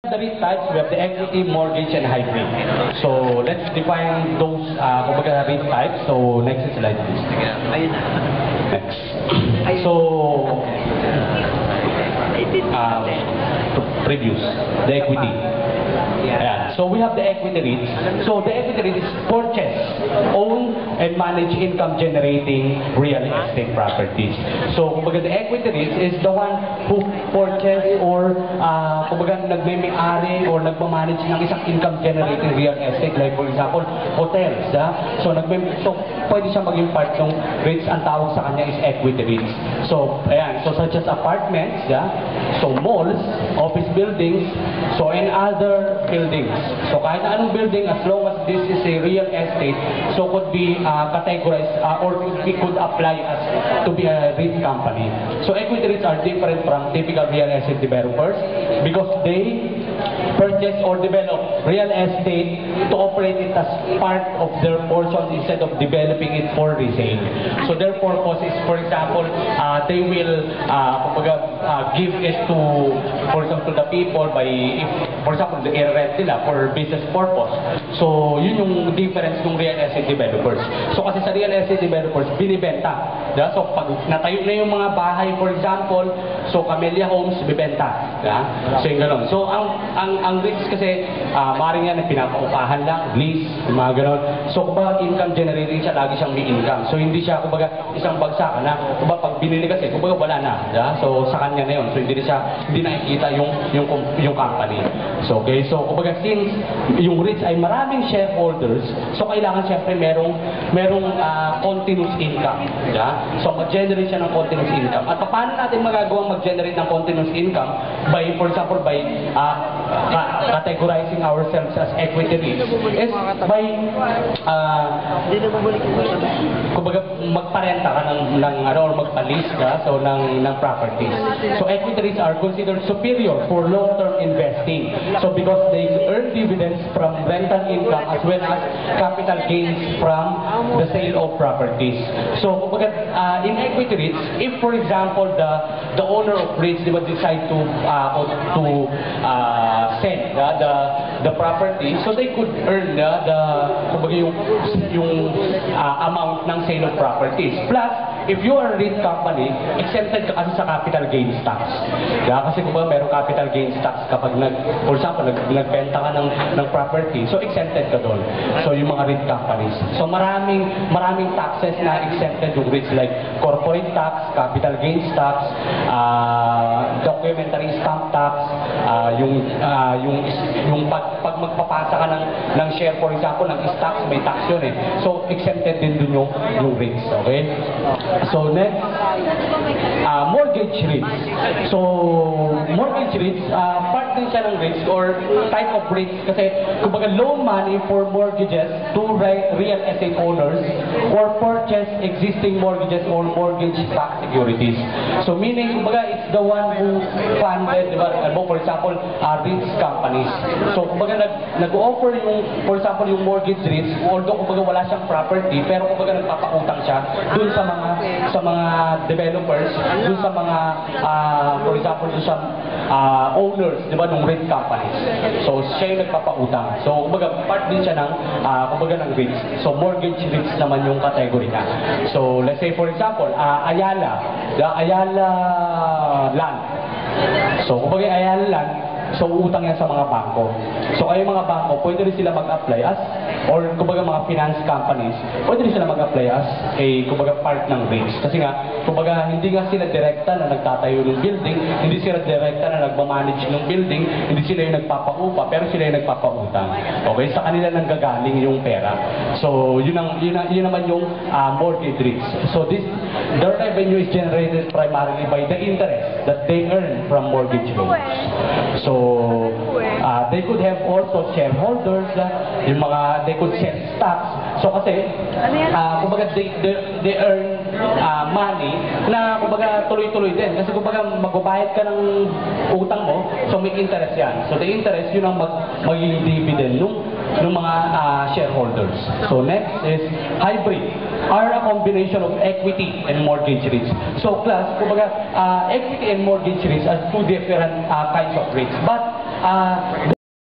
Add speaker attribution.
Speaker 1: The REIT types, we have the equity, mortgage, and hybrid. So let's define those kumbaga REIT types. So next slide, please. Next. So previous, the equity. Ayan. So we have the equity REITs. So the equity REIT is purchase, own, and manage income-generating real estate properties. So kumbaga the equity REIT is the one who purchase or kumbaga nagme-may-ari or nagmamanage ng isang income-generating real estate. Like for example, hotels. So pwede siya maging part ng REITs. Ang tawag sa kanya is equity REITs. So ayan. So such as apartments, so malls, office buildings, so and other buildings. So kahit na anong building, as long as this is a real estate, so could be categorized or could apply as to be a REIT company. So equity REITs are different from typical real estate developers because they purchase or develop real estate to operate it as part of their portion instead of developing it for resale. So their purpose is, for example, they will give it to, for example, the people by, if, for example, i-rent nila for business purpose. So yun yung difference ng real estate developers. So kasi sa real estate developers, binibenta. So pag natayo na yung mga bahay, for example, so Camellia Homes, bibenta. So yung gano'n. So ang REITs kasi, maaaring yan na pinapaupahan lang, lease, yung mga gano'n. So kumbaga income generating siya, lagi siyang may income. So hindi siya kumbaga isang bagsakan na, kumbaga pag binili kasi, kumbaga wala na. So sa kanya na yun. So hindi nakikita yung company. So okay, so kumbaga since yung REITs ay maraming shareholders, so kailangan siyempre merong continuous income. So mag-generate siya ng continuous income. At paano natin magagawang mag-generate ng continuous income? By, for example, by categorizing ourselves as equity REITs is by kumbaga magparenta ka or magpa-lease ka ng properties. So equity REITs are considered superior for long-term investing. So because they earn dividends from rental income as well as capital gains from the sale of properties. So kumbaga in equity REITs, if for example the owner of REITs decide to sell the property, so they could earn kumbaga yung amount ng sale of properties. Plus, if you are a REIT company, exempted ka kasi sa capital gains tax. Kasi kumbaga merong capital gains tax kapag for example, nagbenta ka ng property, so exempted ka doon. So yung mga REIT companies. So maraming taxes na exempted yung REITs like corporate tax, capital gains tax, documentary stamp tax, yung pag magpapasa ka ng share, for example, ng stocks, may tax yun eh. So exempted din dun yung REITs. Okay? So next, mortgage REITs. So mortgage REITs, part din siya ng REITs or type of REITs kasi kumbaga loan money for mortgages to real estate owners or purchase existing mortgages or mortgage-backed securities. So meaning, kumbaga, it's the one who funded, diba, for example, REITs companies. So kumbaga nag-offer for example, yung mortgage REITs, although kumbaga wala siyang property, pero kumbaga nagpapautang siya dun sa mga developers, dun sa mga for example, dun sa owners, di ba, ng REIT companies. So siya yung nagpapautang. So kumbaga part din siya ng kumbaga ng REITs. So mortgage REITs naman yung category niya. So let's say for example, Ayala Land. So kumbaga Ayala Land, so utang yan sa mga bangko. So kayo mga bangko, pwede rin sila mag-apply as, or kumbaga mga finance companies, pwede rin sila mag-apply as kumbaga part ng REITs. Kasi nga, kumbaga hindi nga sila direkta na nagtatayo ng building, hindi sila direkta na nagmamanage ng building, hindi sila yung nagpapaupa, pero sila yung nagpapautang. Okay? Sa kanila nanggagaling yung pera. So yun naman yung mortgage REITs. So their revenue is generated primarily by the interest that they earn from mortgage loans. So they could have also shareholders, they could sell stocks. So kasi, kumbaga they earn money na kumbaga tuloy-tuloy din. Kasi kumbaga magbabayad ka ng utang mo, so may interest yan. So the interest, yun ang magiging dividend ng mga shareholders. So next is hybrid, are a combination of equity and mortgage REITs. So class, kumbaga equity and mortgage REITs are two different kinds of REITs. But ah,